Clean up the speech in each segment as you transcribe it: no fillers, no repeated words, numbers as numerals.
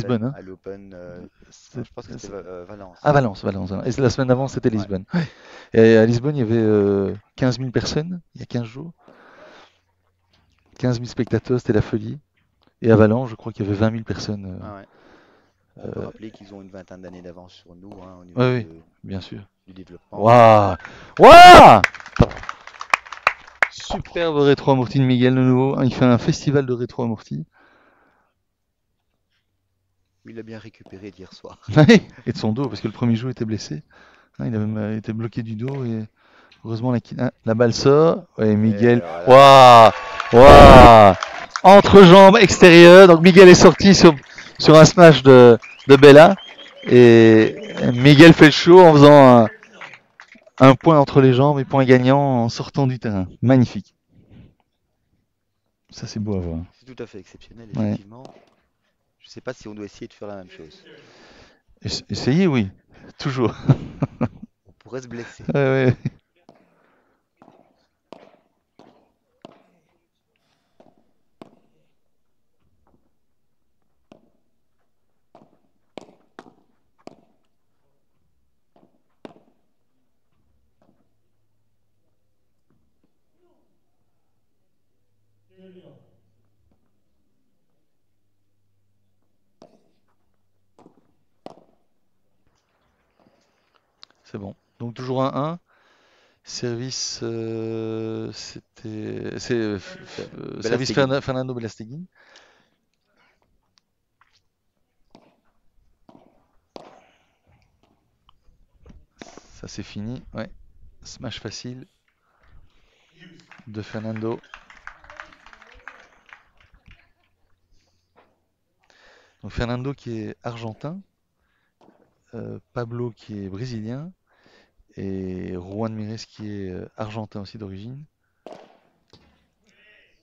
Lisbonne, hein. à l'Open. Non, C'est- je pense que c'était c'est- Valence. À Valence, Valence, hein. Et la semaine d'avant, c'était Ouais. Lisbonne. Ouais. Et à Lisbonne, il y avait 15 000 personnes, il y a 15 jours. 15 000 spectateurs, c'était la folie. Et à Valence, je crois qu'il y avait 20 000 personnes. Ah ouais. On peut Euh, rappeler qu'ils ont une vingtaine d'années d'avance sur nous, hein, au niveau ouais, oui, bien sûr. du développement. Waouh! Waouh! Superbe rétro amorti de Miguel de nouveau, hein. Il fait un festival de rétro amorti. Il a bien récupéré d'hier soir. Et de son dos, parce que le premier jour était blessé, hein. Il avait même été bloqué du dos et heureusement la balle sort. Ouais, Et Miguel. voilà. Waouh! Waouh! Entre-jambes extérieures. Donc Miguel est sorti sur un smash de Bella. Et Miguel fait le show en faisant un point entre les jambes et point gagnant en sortant du terrain. Magnifique. Ça, c'est beau à voir. C'est tout à fait exceptionnel, Ouais. effectivement. Je sais pas si on doit essayer de faire la même chose. Essayez, oui. Toujours. On pourrait se blesser. Ouais, ouais. C'est bon. Donc toujours un 1. Service, service Belastegui. Fernando Belastegui. Ça c'est fini. Ouais. Smash facile de Fernando. Donc Fernando qui est argentin, Pablo qui est brésilien et Juan Mires qui est argentin aussi d'origine.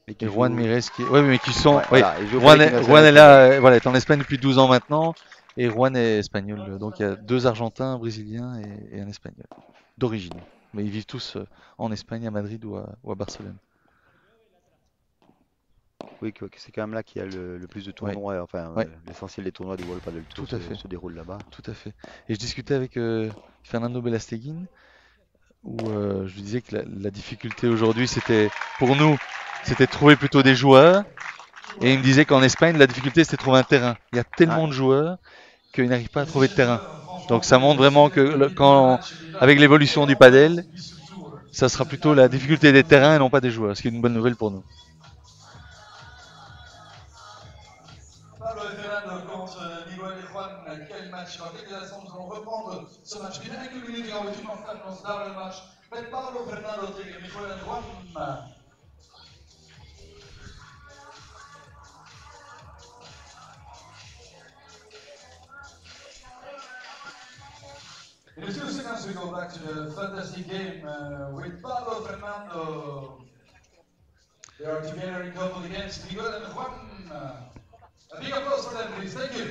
Mais Et qui Juan joue. Mires qui est... Ouais, mais qui sont... Ouais, Oui, voilà. Il joue pour Juan l'équipe est, Juan nationale est polonaise. là, voilà, est en Espagne depuis 12 ans maintenant. Et Juan est espagnol. Donc il y a deux Argentins, un Brésilien et un Espagnol d'origine. Mais ils vivent tous en Espagne, à Madrid ou à Barcelone. Oui, que c'est quand même là qu'il y a le plus de Ouais, tournois. Enfin, ouais, l'essentiel des tournois du World Padel tout Tour à fait, se déroule là-bas. tout à fait. Et je discutais avec Fernando Belasteguin, où je lui disais que la difficulté aujourd'hui, c'était, pour nous, c'était de trouver plutôt des joueurs. Et il me disait qu'en Espagne, la difficulté, c'était de trouver un terrain. Il y a Ouais. tellement de joueurs qu'ils n'arrivent pas à trouver de terrain. Donc ça montre vraiment que avec l'évolution du padel, ça sera plutôt la difficulté des terrains et non pas des joueurs, ce qui est une bonne nouvelle pour nous. Pablo et Fernando contre Miguel et Juan. Quel match! Dans quelques instants, nous allons reprendre ce match. Bien quelques minutes et on va tout en faire dans le match. Mais Pablo, Fernando, tegen Miguel et Juan. In a few seconds, we go back to the fantastic game with Pablo Fernando. They are together in couple against Miguel and Juan. A big applause for them, please. Thank you.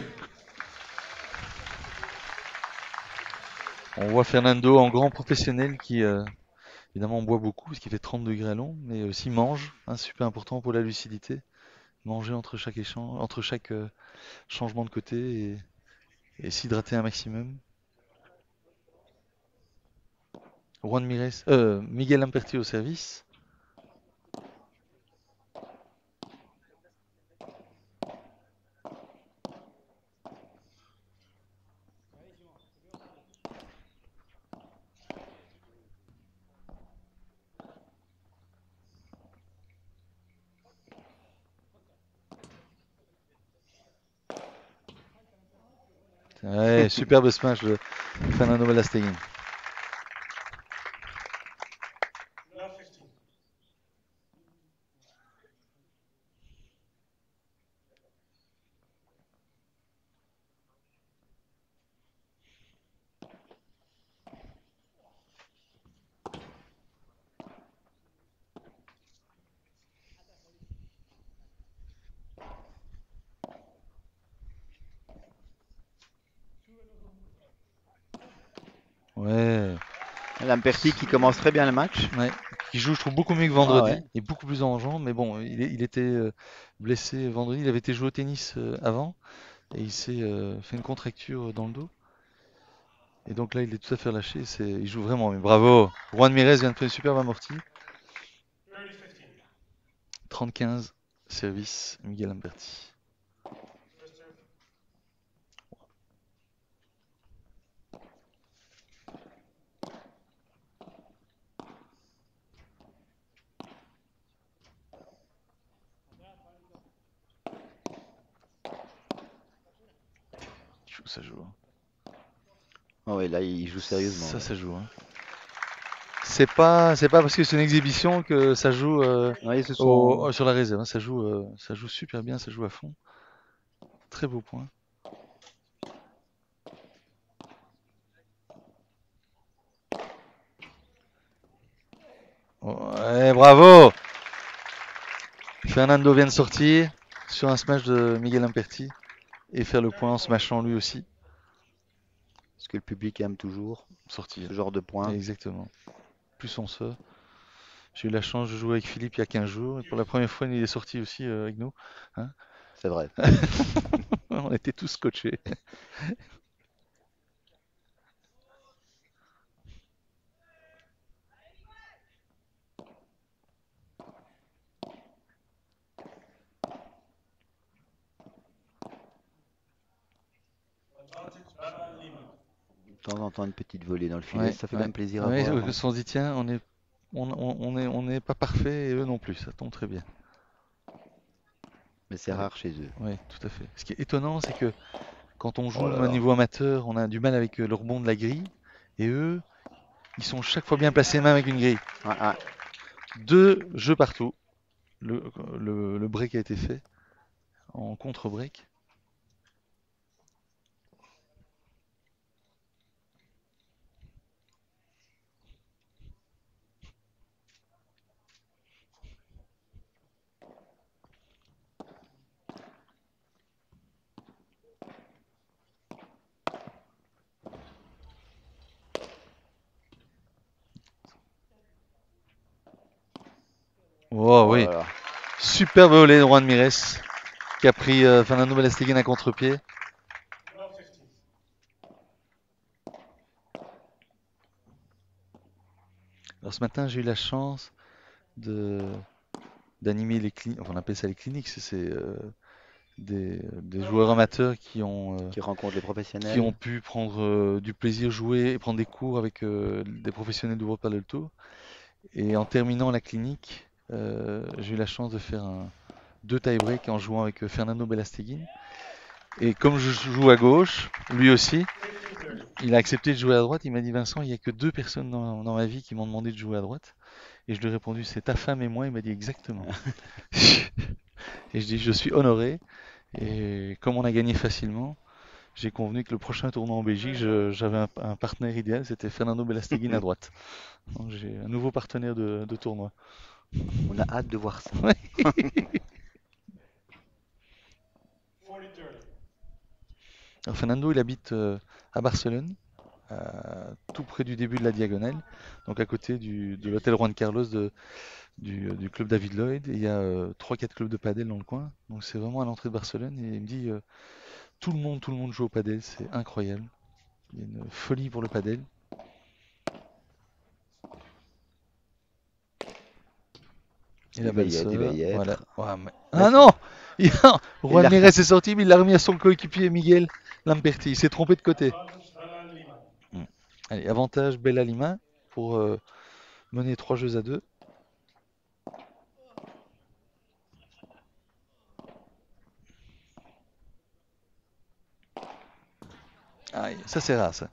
On voit Fernando en grand professionnel qui, évidemment, boit beaucoup parce qu'il fait 30 degrés à l'ombre, mais aussi mange, hein, c'est super important pour la lucidité. Manger entre chaque échange, entre chaque changement de côté et s'hydrater un maximum. Miguel Lamperti au service. Ouais, superbe smash de Fernando Belasteguin. Ouais, Lamperti qui commence très bien le match. ouais. Qui joue, je trouve, beaucoup mieux que Ah vendredi. ouais. Et beaucoup plus en jambes. Mais bon, il était blessé vendredi. Il avait été joué au tennis avant. et il s'est fait une contracture dans le dos. Et donc là, il est tout à fait relâché. Il joue vraiment. Mais bravo! Juan Mires vient de faire une superbe amorti. 30-15, service Miguel Lamperti. Ça joue. Hein. Oh ouais, là, il joue sérieusement. Ça joue. Hein. C'est pas parce que c'est une exhibition que ça joue Ouais, sur la réserve. Hein. Ça joue super bien, ça joue à fond. Très beau point. Ouais, bravo! Fernando vient de sortir sur un smash de Miguel Lamperti et faire le point en smashant lui aussi. Parce que le public aime toujours sortir ce genre de points. Exactement. Plus on sort. J'ai eu la chance de jouer avec Philippe il y a 15 jours et pour la première fois il est sorti aussi avec nous. Hein. C'est vrai. On était tous scotchés. De temps en temps une petite volée dans le filet, ça fait quand même plaisir à voir. voir. On se dit tiens, on n'est pas parfait et eux non plus, ça tombe très bien. Mais c'est rare chez eux. Oui, tout à fait. Ce qui est étonnant, c'est que quand on joue au niveau amateur, on a du mal avec le rebond de la grille et eux, ils sont chaque fois bien placés même avec une grille. 2 jeux partout. Le break a été fait en contre-break. Oh oui, super volée de Juan Mires qui a pris Fernando Belasteguin à contre-pied. Alors ce matin, j'ai eu la chance d'animer les cliniques, enfin, on appelle ça les cliniques, c'est des joueurs amateurs qui rencontrent les professionnels, qui ont pu prendre du plaisir, jouer et prendre des cours avec des professionnels du World Padel Tour. Et en terminant la clinique, j'ai eu la chance de faire 2 tie-break en jouant avec Fernando Belasteguin. Et comme je joue à gauche, lui aussi, il a accepté de jouer à droite. Il m'a dit Vincent, il n'y a que 2 personnes dans ma vie qui m'ont demandé de jouer à droite. Et je lui ai répondu c'est ta femme et moi. Il m'a dit exactement. Et je dis je suis honoré. Et comme on a gagné facilement, j'ai convenu que le prochain tournoi en Belgique, j'avais un partenaire idéal, c'était Fernando Belasteguin à droite. Donc j'ai un nouveau partenaire de tournoi. On a hâte de voir ça. Alors Fernando, il habite à Barcelone, tout près du début de la diagonale, donc à côté de l'hôtel Juan Carlos du club David Lloyd. Et il y a 3-4 clubs de padel dans le coin, donc c'est vraiment à l'entrée de Barcelone. Et il me dit tout le monde joue au padel, c'est incroyable. Il y a une folie pour le padel. Et la belle sœur, voilà. Ouais, mais... Ah non! Juan Mires est sorti, mais il l'a remis à son coéquipier Miguel Lamperti. Il s'est trompé de côté. Allez, avantage Bella Lima pour mener 3 jeux à 2. Aïe, ça c'est rare ça.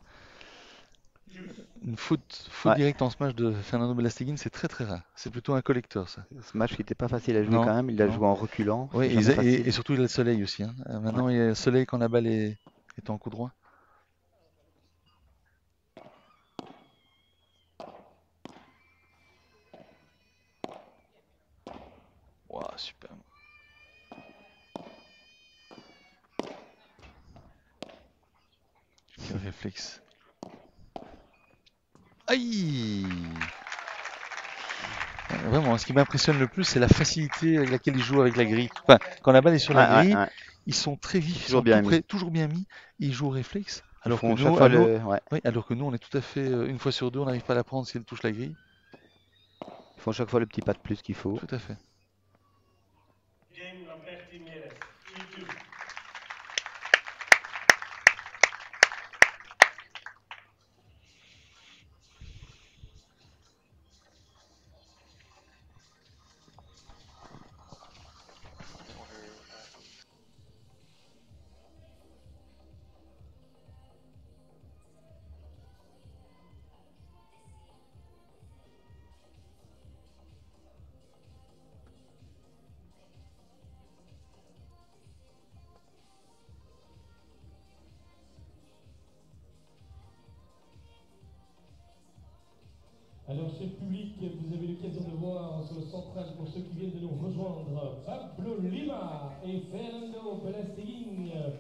Une foot direct en smash de Fernando Belasteguin, c'est très très rare. C'est plutôt un collector ça. Ce match qui n'était pas facile à jouer quand même, il l'a joué en reculant. Oui, et surtout il a le soleil aussi. Hein. Maintenant il y a le soleil quand la balle est en coup droit. Wow, super. Quel réflexe. Aïe! Vraiment, ce qui m'impressionne le plus, c'est la facilité avec laquelle il joue avec la grille. Enfin, quand la balle est sur la grille, ils sont très vifs, ils Toujours sont bien tout près, mis. toujours bien mis, ils jouent au réflexe. Ils Alors que font chaque nous, fois le. Ouais. oui, alors que nous, on est tout à fait, une fois sur deux, on n'arrive pas à la prendre si elle touche la grille. Ils font chaque fois le petit pas de plus qu'il faut. Tout à fait. Game Lamberti Mieres, E2. Alors, cher public, vous avez l'occasion de voir sur le centrage, pour ceux qui viennent de nous rejoindre, Pablo Lima et Fernando Belasteguin.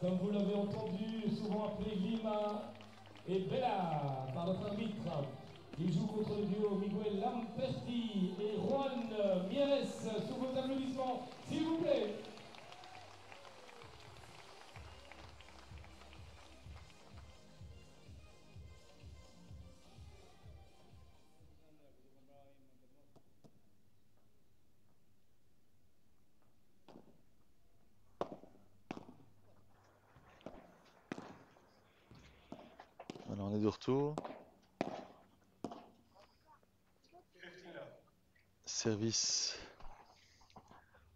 Comme vous l'avez entendu, souvent appelé Lima et Bella par notre arbitre. Ils jouent contre le duo Miguel Lamperti et Juan Mieres. Sous vos applaudissements, s'il vous plaît. Alors, on est de retour. Service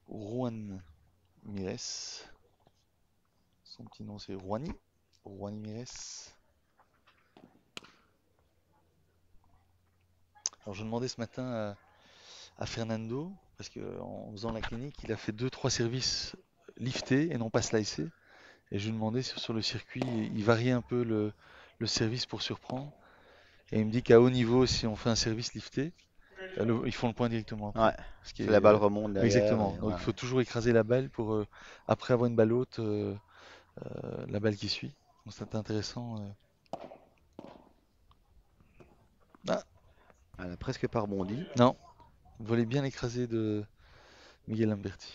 Juan Mires. Son petit nom c'est Juani. Juani Mires. Alors je demandais ce matin à Fernando, parce qu'en faisant la clinique, il a fait 2-3 services liftés et non pas slicés. Et je lui demandais si sur le circuit, il variait un peu le service pour surprendre. Et il me dit qu'à haut niveau, si on fait un service lifté, ils font le point directement après. Ouais. Ce qui Si est, la balle remonte derrière. exactement. et Donc ouais. il faut toujours écraser la balle pour, après avoir une balle haute, la balle qui suit. Donc c'est intéressant. Ah, Elle a presque pas rebondi. non, volet bien écrasé de Miguel Lamberti.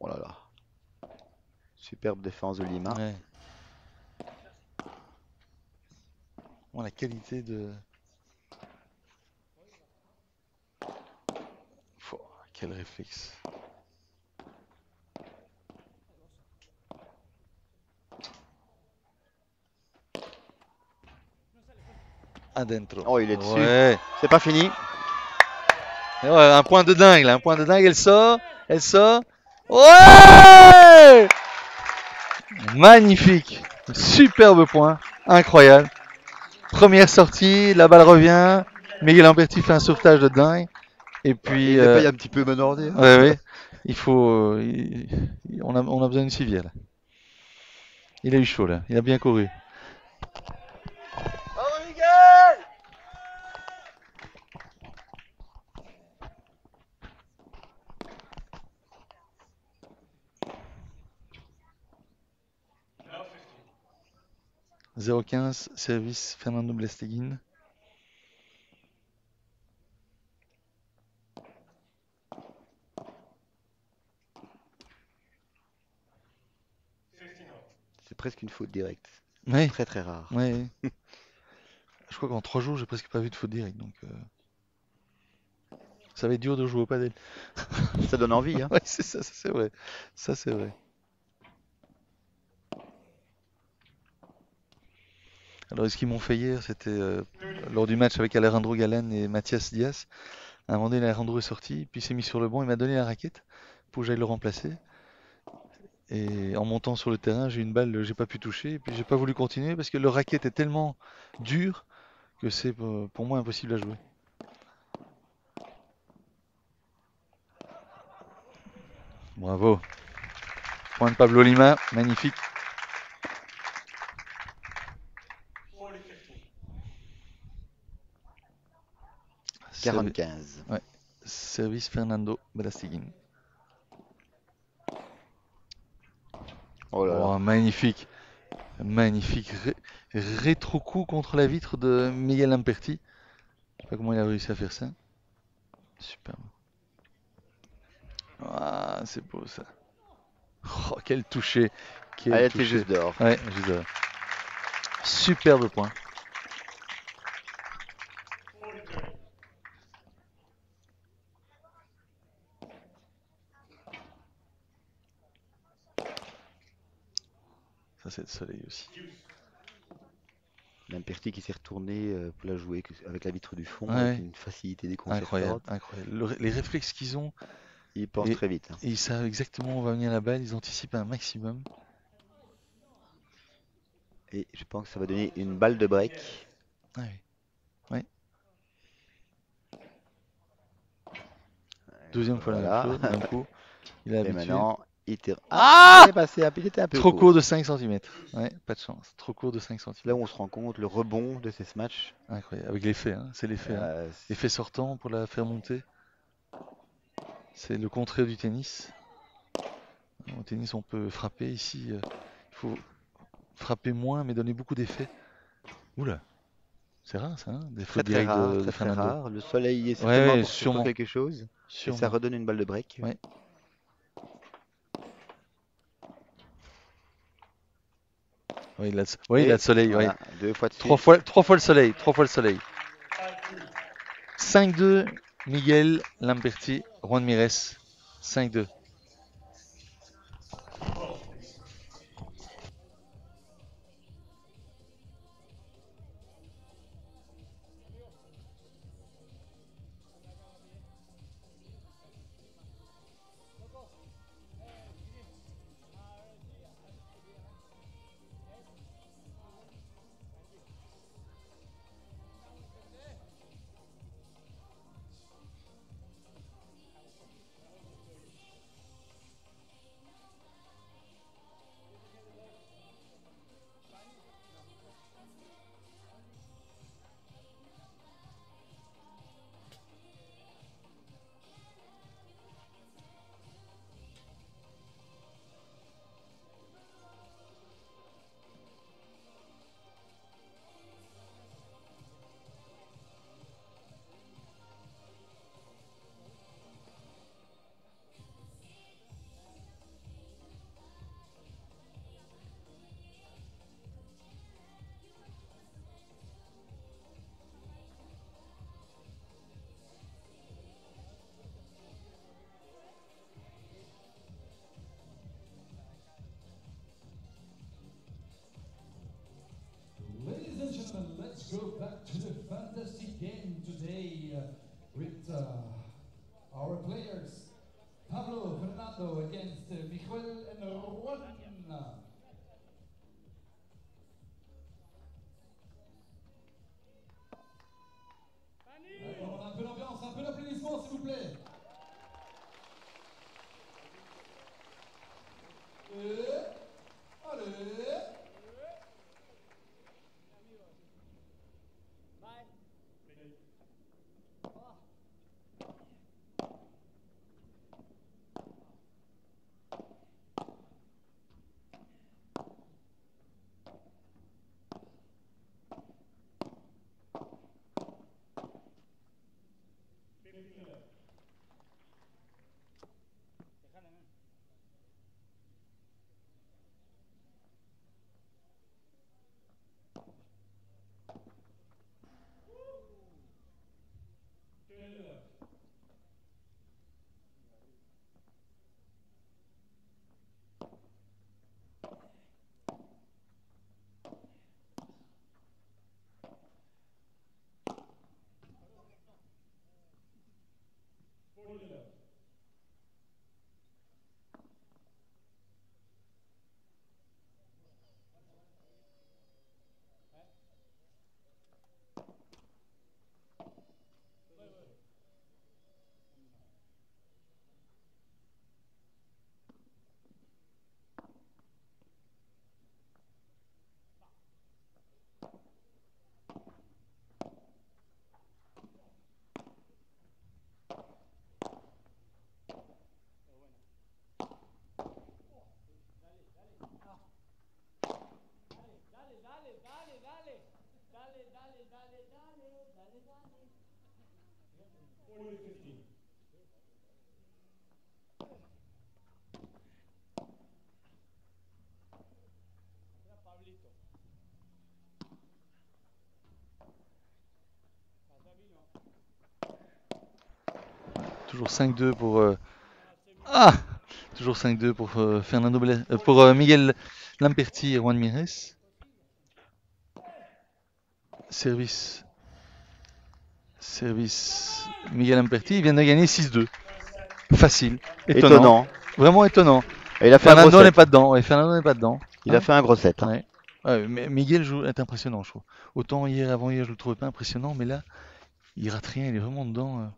Oh là là. Superbe défense de Lima. Ouais. Bon, la qualité de. Pouah, quel réflexe. Adentro. Oh, il est dessus. Ouais. C'est pas fini. Et ouais, un point de dingue là, un point de dingue. Elle sort, elle sort. Ouais! Magnifique. Superbe point. Incroyable. Première sortie, la balle revient. Miguel Lamberti fait un sauvetage de dingue. Et puis. Il est payé un petit peu menordé. Ouais, ouais. Il faut. On a besoin d'une civière là. Il a eu chaud là. Il a bien couru. Bravo Miguel! Now 15. 015, service Fernando Blesteguin. C'est presque une faute directe. Oui, Très très rare. oui. Je crois qu'en 3 jours, j'ai presque pas vu de faute directe. Donc, ça va être dur de jouer au padel. Ça donne envie, hein. Ouais, c'est ça, ça, c'est vrai. Ça, c'est vrai. Alors, ce qu'ils m'ont fait hier, c'était lors du match avec Alejandro Galán et Mathias Diaz. À un moment donné, Alejandro est sorti, puis il s'est mis sur le banc, il m'a donné la raquette pour que j'aille le remplacer. Et en montant sur le terrain, j'ai eu une balle, j'ai pas pu toucher, et puis j'ai pas voulu continuer parce que le raquette est tellement dur que c'est pour moi impossible à jouer. Bravo. Point de Pablo Lima, magnifique. 45. Ouais. Service Fernando Belasteguin. Oh là là. Oh, magnifique. Magnifique rétro-coup contre la vitre de Miguel Lamperti. Je sais pas comment il a réussi à faire ça. Superbe. Ah, c'est beau ça. Oh, quel toucher. Ah, Quel elle était toucher. juste dehors. Ouais, juste dehors. Superbe point. Ça, c'est le soleil aussi. Lamperti qui s'est retourné pour la jouer avec la vitre du fond Ouais, avec ouais. une facilité Incroyable, déconcertante. incroyable. Les réflexes qu'ils ont, Il pense et, très vite, hein. et ils savent exactement où va venir la balle, ils anticipent un maximum. Et je pense que ça va donner une balle de break. Ah oui. Ouais. Deuxième fois la même Voilà. chose, même coup. Il est Et habitué. maintenant, il tire. Ah! Il est passé, il était un peu Trop court. court de 5 cm. Ouais, pas de chance. Trop court de 5 C'est là cm. où on se rend compte le rebond de ces matchs. Incroyable. Avec l'effet, hein. C'est l'effet. Hein. Effet sortant pour la faire monter. C'est le contraire du tennis. Au tennis, on peut frapper. Ici, il faut frapper moins, mais donner beaucoup d'effets. Oula, c'est rare ça, hein, des Très fautes très directes rare, de très très Fernando. rare. Le soleil y est Ouais, certainement ouais, pour surprendre sûrement. quelque chose. Et ça Sûrement. redonne une balle de break. Ouais. Oui, il a, oui, il a le soleil. Voilà, Ouais. deux fois de suite. Trois fois le soleil. 5-2, Miguel Lamperti, Juan Mires. 5-2. Ladies and gentlemen, let's go back to the fantastic game today with our players. Pablo Fernando against Michael and Juan. On a un peu d'ambiance, un peu d'applaudissements s'il vous plaît. Allez. Toujours 5-2 pour ah toujours 5-2 pour Miguel Lamperti et Juan Mires. Service Miguel Lamperti, il vient de gagner 6-2. Facile, Étonnant. vraiment étonnant. Et il a fait un gros Fernando n'est set. pas dedans, ouais, Fernando n'est pas dedans. Il a fait un gros set. Hein. Ouais. Ouais, mais Miguel est impressionnant, je trouve. Autant avant-hier, je le trouvais pas impressionnant, mais là, il rate rien, il est vraiment dedans.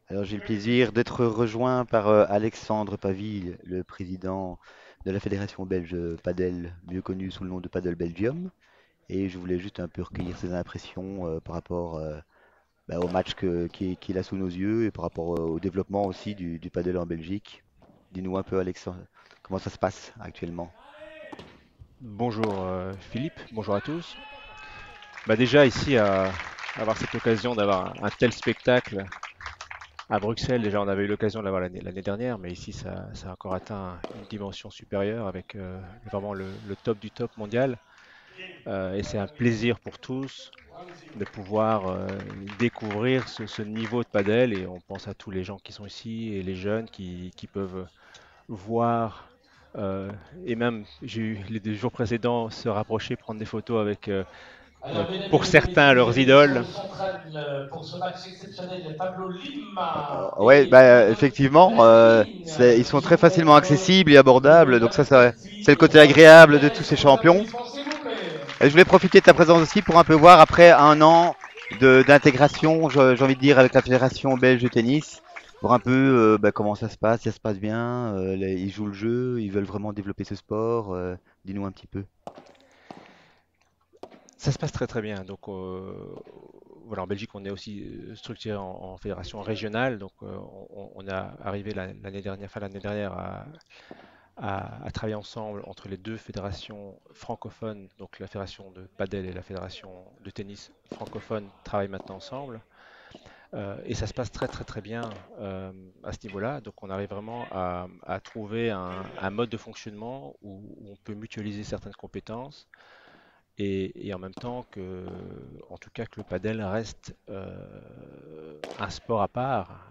Alors j'ai le plaisir d'être rejoint par Alexandre Paville, le président de la Fédération belge Padel, mieux connu sous le nom de Padel Belgium. Et je voulais juste un peu recueillir ses impressions par rapport au match qu'il a sous nos yeux et par rapport au développement aussi du padel en Belgique. Dis-nous un peu Alexandre, comment ça se passe actuellement? Bonjour Philippe, bonjour à tous. Déjà ici, avoir cette occasion d'avoir un tel spectacle à Bruxelles, déjà on avait eu l'occasion de l'avoir l'année dernière, mais ici ça a encore atteint une dimension supérieure avec vraiment le top du top mondial. Et c'est un plaisir pour tous de pouvoir découvrir ce niveau de padel, et on pense à tous les gens qui sont ici et les jeunes qui peuvent voir, euh, et même j'ai eu les 2 jours précédents se rapprocher, prendre des photos avec pour certains leurs idoles. Ouais, effectivement, ils sont très facilement accessibles et abordables, donc c'est le côté agréable de tous ces champions. Et je voulais profiter de ta présence aussi pour un peu voir, après un an d'intégration, j'ai envie de dire, avec la Fédération belge de tennis, voir un peu comment ça se passe, si ça se passe bien, ils jouent le jeu, ils veulent vraiment développer ce sport, dis-nous un petit peu. Ça se passe très très bien. Donc voilà, en Belgique, on est aussi structuré en fédération régionale. Donc on a arrivé l'année dernière à travailler ensemble entre les 2 fédérations francophones. Donc la fédération de padel et la fédération de tennis francophone travaillent maintenant ensemble. Et ça se passe très très très bien à ce niveau-là. Donc on arrive vraiment à trouver un mode de fonctionnement où on peut mutualiser certaines compétences, et en même temps en tout cas que le padel reste un sport à part,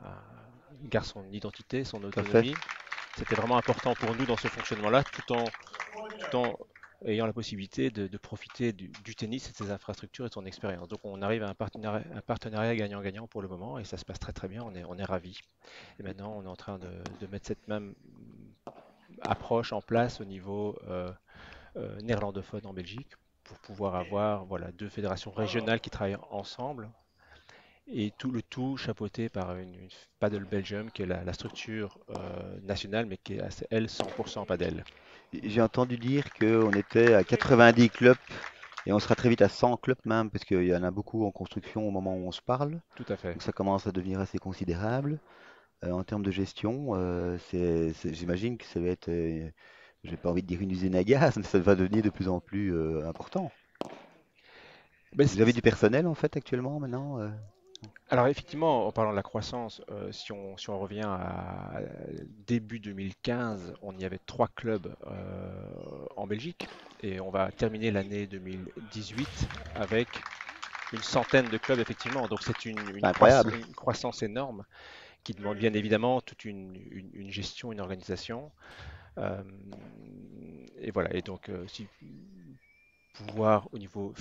garde son identité, son Tout à fait. autonomie. C'était vraiment important pour nous dans ce fonctionnement-là, tout en ayant la possibilité de profiter du tennis et de ses infrastructures et de son expérience. Donc on arrive à un partenariat gagnant-gagnant pour le moment, et ça se passe très très bien, on est ravis. Et maintenant on est en train de mettre cette même approche en place au niveau néerlandophone en Belgique, pour pouvoir avoir, voilà, 2 fédérations régionales qui travaillent ensemble, et le tout chapeauté par une Padel Belgium, qui est la structure nationale, mais qui est elle 100% padel. J'ai entendu dire qu'on était à 90 clubs et on sera très vite à 100 clubs même, parce qu'il y en a beaucoup en construction au moment où on se parle. Tout à fait. Donc ça commence à devenir assez considérable. En termes de gestion, j'imagine que ça va être, j'ai pas envie de dire une usine à gaz, mais ça va devenir de plus en plus important. Ben, Vous avez du personnel en fait actuellement maintenant Alors effectivement, en parlant de la croissance, si on revient à début 2015, on y avait 3 clubs en Belgique, et on va terminer l'année 2018 avec une centaine de clubs effectivement. Donc c'est C'est incroyable. une croissance énorme, qui demande bien évidemment toute une gestion, une organisation. Euh, et voilà, et donc si pouvoir au niveau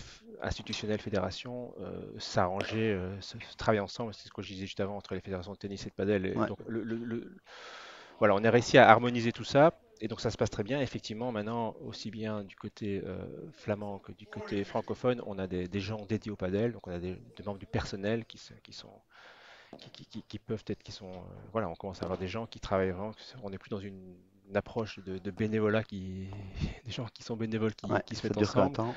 institutionnel, fédération, s'arranger, travailler ensemble, c'est ce que je disais juste avant, entre les fédérations de tennis et de padel. Et Ouais. donc voilà, on a réussi à harmoniser tout ça. Et donc ça se passe très bien. Effectivement, maintenant, aussi bien du côté flamand que du côté francophone, on a des gens dédiés au padel. Donc on a des membres du personnel qui sont, qui peuvent être, qui sont, voilà, on commence à avoir des gens qui travaillent vraiment. On n'est plus dans une approche de bénévolat des gens qui sont bénévoles Ouais, qui se ça mettent dure qu'un ensemble. temps.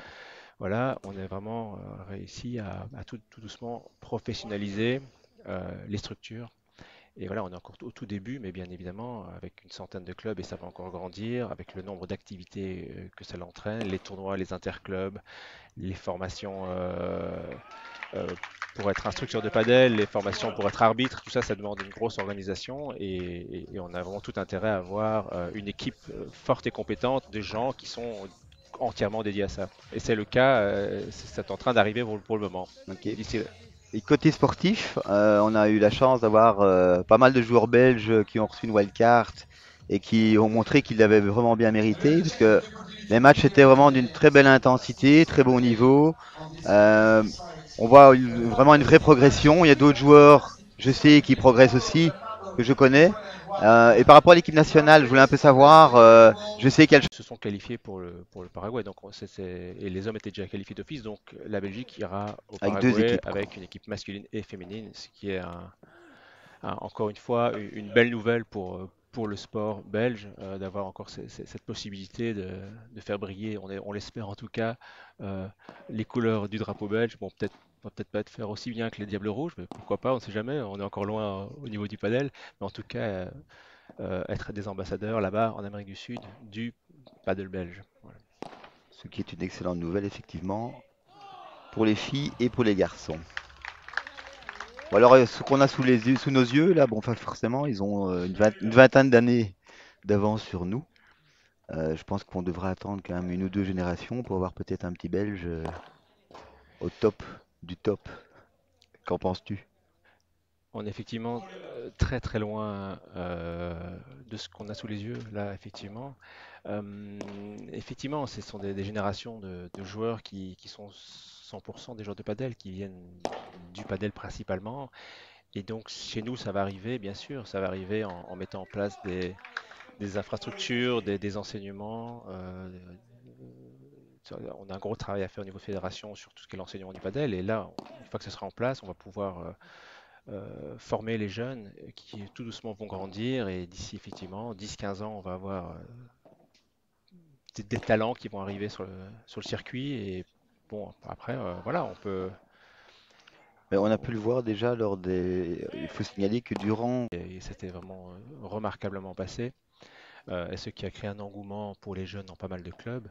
Voilà, on a vraiment réussi à tout doucement professionnaliser les structures. Et voilà, on est encore au tout début, mais bien évidemment, avec une centaine de clubs, et ça va encore grandir, avec le nombre d'activités que ça l'entraîne, les tournois, les interclubs, les formations euh, pour être instructeur de padel, les formations pour être arbitre, tout ça, ça demande une grosse organisation, et on a vraiment tout intérêt à avoir une équipe forte et compétente de gens qui sont entièrement dédiés à ça. Et c'est le cas, c'est en train d'arriver pour le moment. Ok. D'ici Et côté sportif, on a eu la chance d'avoir pas mal de joueurs belges qui ont reçu une wildcard et qui ont montré qu'ils l'avaient vraiment bien mérité, puisque les matchs étaient vraiment d'une très belle intensité, très bon niveau. Euh, on voit vraiment une vraie progression. Il y a d'autres joueurs, je sais, qui progressent aussi, que je connais. Et par rapport à l'équipe nationale, je voulais un peu savoir, je sais qu'elle... se sont qualifiés pour le Paraguay. Donc, et les hommes étaient déjà qualifiés d'office. Donc, la Belgique ira au Avec deux Paraguay équipes, quoi. avec une équipe masculine et féminine, ce qui est encore une fois une belle nouvelle pour le sport belge, d'avoir encore cette possibilité de faire briller, on l'espère en tout cas, euh, les couleurs du drapeau belge. Bon, on va peut-être pas faire aussi bien que les Diables Rouges, mais pourquoi pas, on ne sait jamais, on est encore loin au niveau du padel, mais en tout cas, être des ambassadeurs là-bas en Amérique du Sud du paddle belge. Voilà. Ce qui est une excellente nouvelle, effectivement, pour les filles et pour les garçons. Bon, alors, ce qu'on a sous les yeux, sous nos yeux, là, bon, enfin, forcément, ils ont une vingtaine d'années d'avance sur nous. Je pense qu'on devra attendre quand même une ou deux générations pour avoir peut-être un petit Belge au top du top. Qu'en penses-tu? On est effectivement très très loin de ce qu'on a sous les yeux là, effectivement. Effectivement, ce sont des générations de joueurs qui sont 100% des joueurs de padel, qui viennent du padel principalement. Et donc chez nous, ça va arriver, bien sûr, ça va arriver en mettant en place des infrastructures, des enseignements. On a un gros travail à faire au niveau fédération sur tout ce qui est l'enseignement du padel. Et là, une fois que ce sera en place, on va pouvoir former les jeunes qui tout doucement vont grandir. Et d'ici effectivement 10-15 ans, on va avoir des talents qui vont arriver sur le circuit. Et bon, après, voilà, on peut. Mais on a pu le voir déjà lors des. Il faut signaler que durant. Et c'était vraiment remarquablement passé. Et ce qui a créé un engouement pour les jeunes dans pas mal de clubs.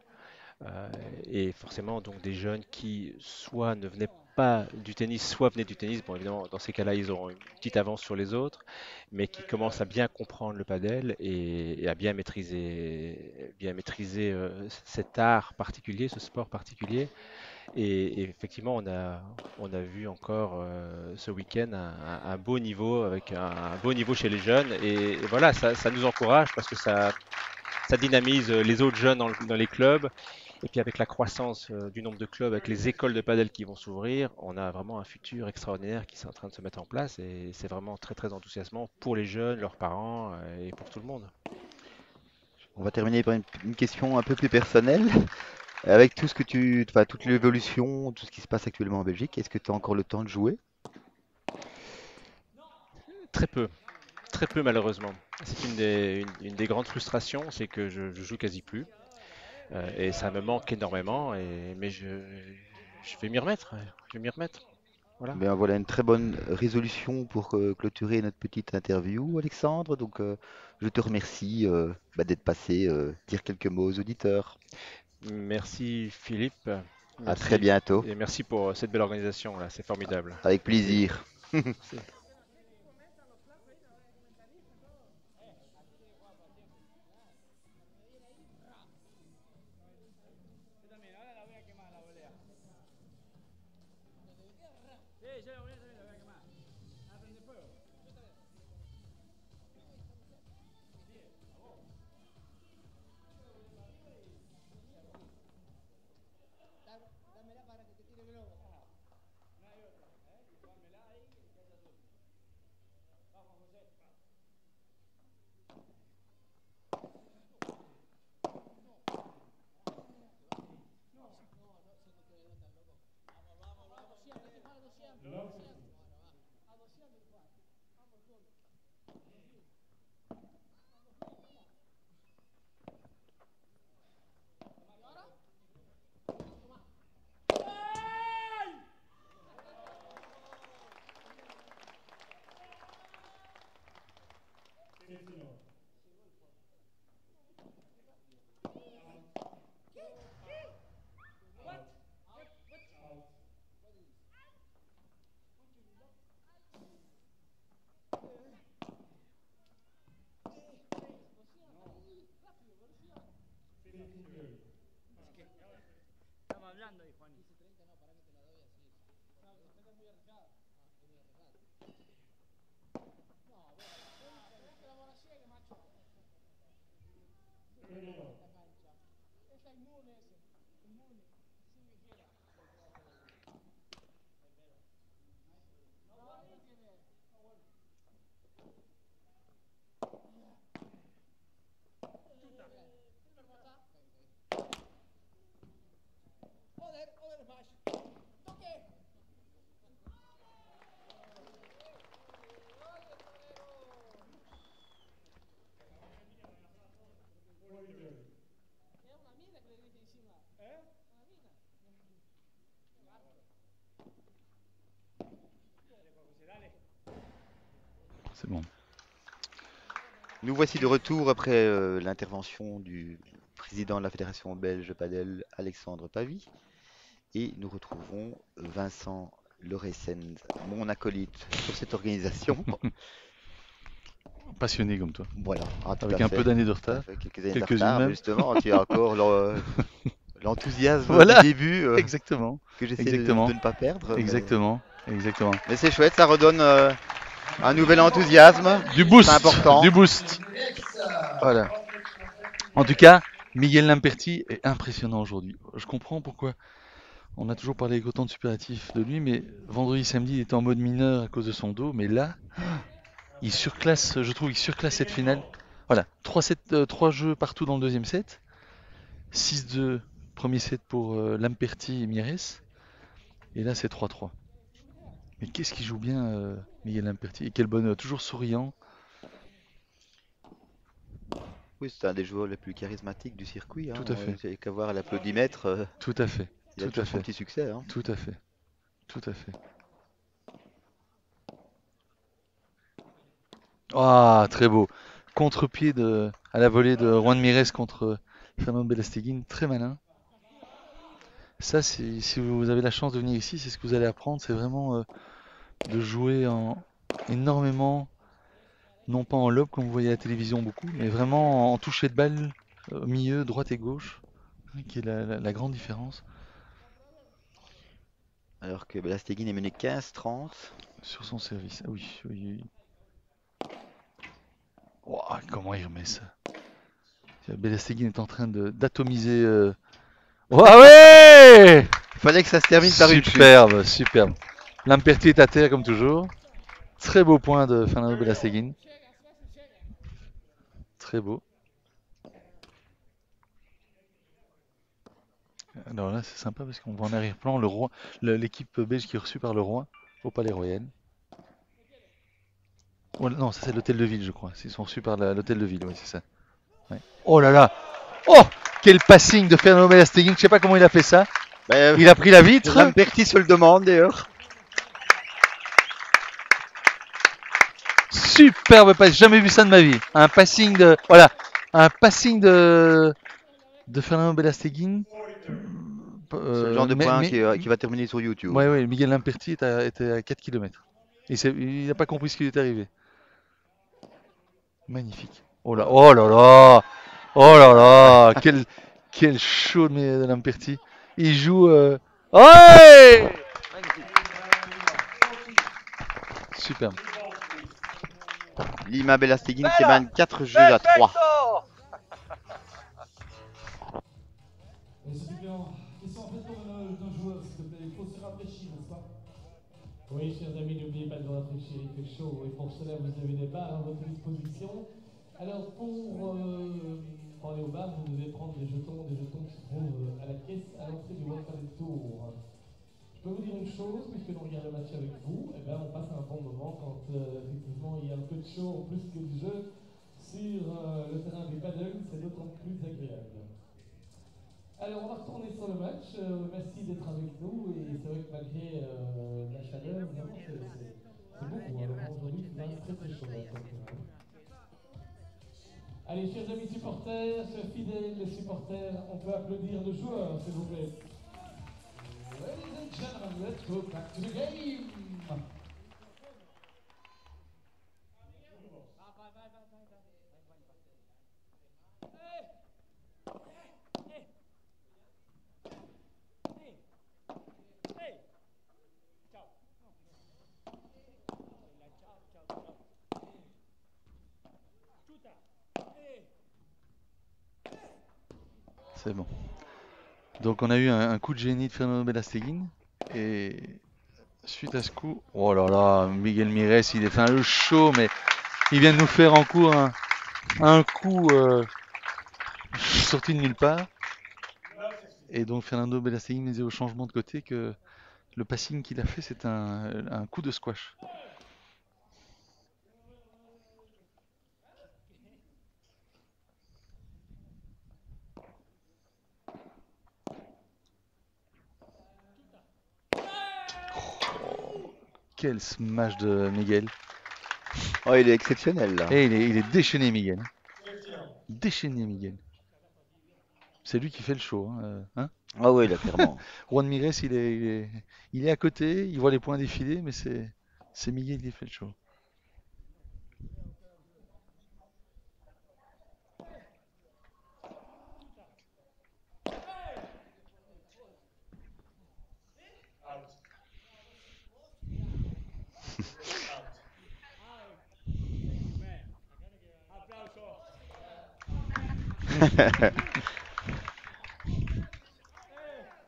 Euh, et forcément, donc des jeunes qui soit ne venaient pas du tennis, soit venaient du tennis. Bon, évidemment, dans ces cas-là, ils auront une petite avance sur les autres, mais qui commencent à bien comprendre le padel et à bien maîtriser cet art particulier, ce sport particulier. Et effectivement, on a vu encore ce week-end un beau niveau avec un beau niveau chez les jeunes. Et voilà, ça nous encourage parce que ça dynamise les autres jeunes dans les clubs. Et puis avec la croissance du nombre de clubs, avec les écoles de padel qui vont s'ouvrir, on a vraiment un futur extraordinaire qui est en train de se mettre en place et c'est vraiment très très enthousiasmant pour les jeunes, leurs parents et pour tout le monde. On va terminer par une question un peu plus personnelle. Avec tout ce que enfin, toute l'évolution, tout ce qui se passe actuellement en Belgique, est-ce que tu as encore le temps de jouer? Très peu, très peu malheureusement. C'est une des grandes frustrations, c'est que je joue quasi plus et ça me manque énormément. Mais je vais m'y remettre, je vais m'y remettre. Voilà. Bien, voilà une très bonne résolution pour clôturer notre petite interview, Alexandre. Donc, je te remercie d'être passé dire quelques mots aux auditeurs. Merci Philippe, À très merci bientôt, et merci pour cette belle organisation là, c'est formidable. avec Merci. plaisir. Merci. C'est bon. Nous voici de retour après l'intervention du président de la Fédération belge padel, Alexandre Pavie. Et nous retrouvons Vincent Loresens, mon acolyte sur cette organisation. Passionné comme toi. Voilà, tout Avec à un fait. peu d'années de Tout à retard. fait, quelques années de Quelques-unes retard, mais même. justement, tu as encore l'enthousiasme Voilà. du début Exactement. que j'essaie Exactement. de ne pas perdre. Exactement. Exactement. Mais c'est chouette, ça redonne un nouvel enthousiasme. Du boost. C'est important. Du boost. Voilà. En tout cas, Miguel Lamperti est impressionnant aujourd'hui. Je comprends pourquoi on a toujours parlé avec autant de superlatifs de lui, mais vendredi, samedi, il était en mode mineur à cause de son dos, mais là, il surclasse, je trouve, il surclasse cette finale. Voilà, 3 jeux partout dans le deuxième set, 6-2, premier set pour Lamperti et Mieres, et là c'est 3-3. Mais qu'est-ce qu'il joue bien, Miguel Lamperti, et quel bonheur, toujours souriant. Oui, c'est un des joueurs les plus charismatiques du circuit. Tout à fait. Il n'y a qu'à voir l'applaudimètre. Tout à fait. Il a Tout à toujours son fait. petit succès. Tout à fait. Tout à fait. Ah, très beau. Contre-pied à la volée de Juan Mieres contre Fernando Belasteguin, très malin. Ça, si vous avez la chance de venir ici, c'est ce que vous allez apprendre, c'est vraiment de jouer énormément, non pas en lob comme vous voyez à la télévision beaucoup, mais vraiment en toucher de balle au milieu, droite et gauche, qui est la grande différence. Alors que Belasteguin est mené 15-30. Sur son service. Ah oui, oui, oui. Oh, comment il remet ça? Belasteguin est en train d'atomiser. Oh, ah ouais! Il fallait que ça se termine par une chute. Superbe, superbe. Lamperti est à terre comme toujours. Très beau point de Fernando Belasteguin. Très beau. Alors là, c'est sympa parce qu'on voit en arrière-plan le roi, l'équipe belge qui est reçue par le roi au Palais Royal. Oh, non, ça c'est l'hôtel de ville, je crois. Ils sont reçus par l'hôtel de ville, oui, c'est ça. Ouais. Oh là là! Oh! Quel passing de Fernando Belasteguin. Je sais pas comment il a fait ça. Il a pris la vitre. Lamperti se le demande d'ailleurs. Superbe passe, jamais vu ça de ma vie. Un passing de, voilà, un passing de Fernando Belasteguin. C'est le genre de point qui va terminer sur YouTube. Ouais, ouais, Miguel Lamperti était à 4 km. Il n'a pas compris ce qui lui est arrivé. Magnifique. Oh là, oh là là, oh là là, quel show de Lamperti. Il joue. Ouais! Superbe. Lima Belasteguin qui mène 4 jeux à 3. Oui, chers amis, n'oubliez pas de vous rafraîchir, il fait chaud et pour cela vous avez des bars à votre disposition. Alors pour aller au bar, vous devez prendre des jetons qui se trouvent à la caisse à l'entrée du World Padel Tour. Je peux vous dire une chose, puisque l'on regarde le match avec vous, eh ben, on passe un bon moment quand effectivement il y a un peu de show en plus que du jeu sur le terrain du paddle, c'est d'autant plus agréable. Alors on va retourner sur le match, merci d'être avec nous et c'est vrai que malgré la chaleur, vraiment c'est beaucoup, alors aujourd'hui il va très très chaud. Allez, chers amis supporters, chers fidèles supporters, on peut applaudir le joueur, s'il vous plaît. Ladies and gentlemen, let's go back to the game. C'est bon. Donc on a eu un coup de génie de Fernando Belasteguin. Et suite à ce coup, oh là là, Miguel Mires, il est fait le show, mais il vient de nous faire en cours un coup sorti de nulle part. Et donc Fernando Belasteguin disait au changement de côté que le passing qu'il a fait, c'est un coup de squash. Oh, quel smash de Miguel. Oh, il est exceptionnel là. Et il est déchaîné, Miguel. Déchaîné, Miguel. C'est lui qui fait le show. Hein. Ah oui, là, clairement. Juan Mires, il est à côté, il voit les points défiler, mais c'est Miguel qui fait le show.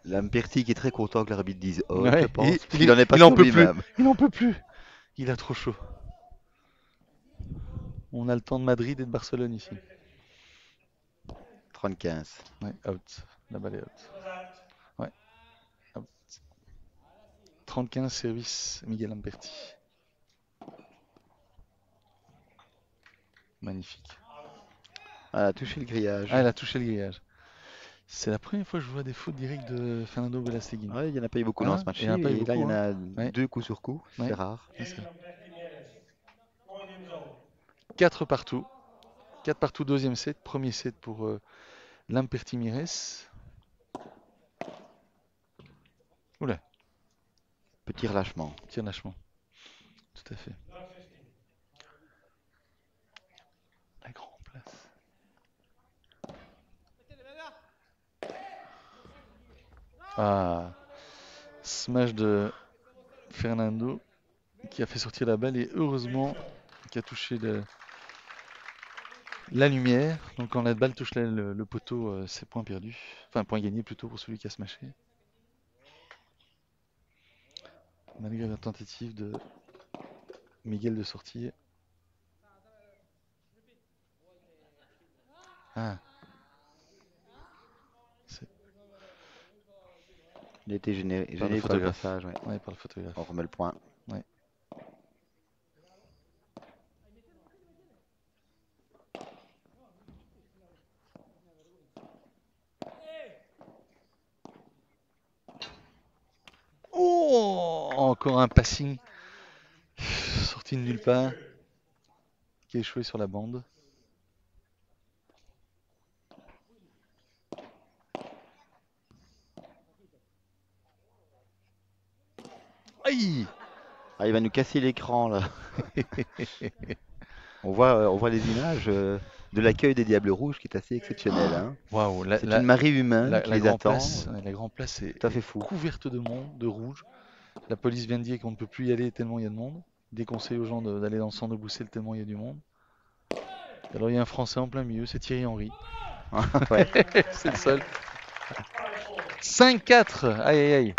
Lamperti qui est très content que l'arbitre dise oh, Ouais, je pense. il Il en est pas il en sur peut plus. lui-même. Il en peut plus. Il a trop chaud. On a le temps de Madrid et de Barcelone ici. 35. Ouais, out. La balle est out. Ouais, out. 35 service Miguel Lamperti. Magnifique. Elle a touché le grillage. Ah, elle a touché le grillage. C'est la première fois que je vois des fautes directes de Fernando Belasteguin. Ouais, il n'y en a pas eu beaucoup dans ce match. Il y en a pas eu Et là, il y beaucoup, en a Ouais. 2 coups sur coup. C'est Ouais. rare. Ouais, c'est vrai. 4 partout. 4 partout, deuxième set. Premier set pour Lamperti Mires. Oula, Petit relâchement. petit relâchement. Tout à fait. La grande place. Ah, smash de Fernando qui a fait sortir la balle et heureusement qui a touché la lumière. Donc quand la balle touche le poteau, c'est point perdu. Enfin, point gagné plutôt pour celui qui a smashé. Malgré la tentative de Miguel de sortir. Ah. Il a été gêné Par le par le photographe. passage. Ouais. Ouais, par le photographe. On remet le point. Ouais. Oh, encore un passing sorti de nulle part qui a échoué sur la bande. Aïe! Ah, il va nous casser l'écran là. on voit les images de l'accueil des Diables Rouges qui est assez exceptionnel. Hein. Waouh, C'est une marée humaine qui la les grande attend. place, la grande place est Tout à fait fou. couverte de monde, de rouge. La police vient de dire qu'on ne peut plus y aller tellement il y a de monde. Déconseille aux gens d'aller dans le centre de Bruxelles tellement il y a du monde. Alors il y a un Français en plein milieu, c'est Thierry Henry. Ouais. C'est le seul. 5-4, aïe aïe aïe.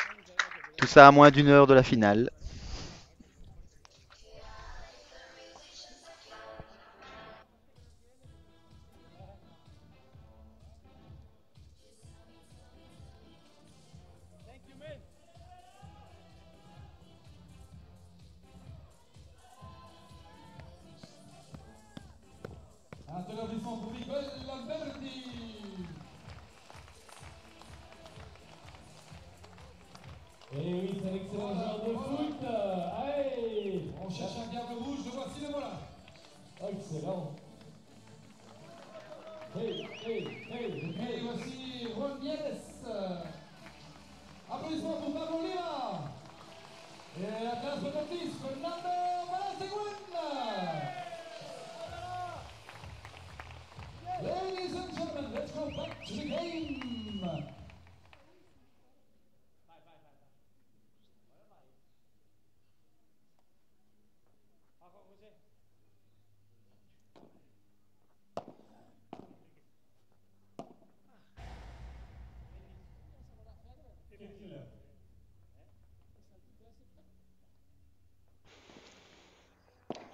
Tout ça à moins d'1 heure de la finale. Applaudissements pour Miguel Lamperti. Et oui, c'est un excellent joueur de foot. Allez, On cherche un diable rouge, le voici, le voilà. excellent. to the game.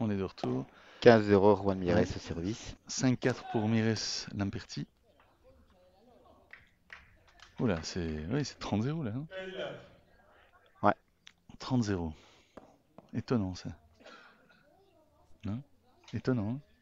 On est de retour. 15-0, Juan Mires au service. 5-4 pour Mires Lamperti. Oula, c'est 30-0 là. Hein, Ouais. 30-0. Étonnant ça. Hein, étonnant. Hein.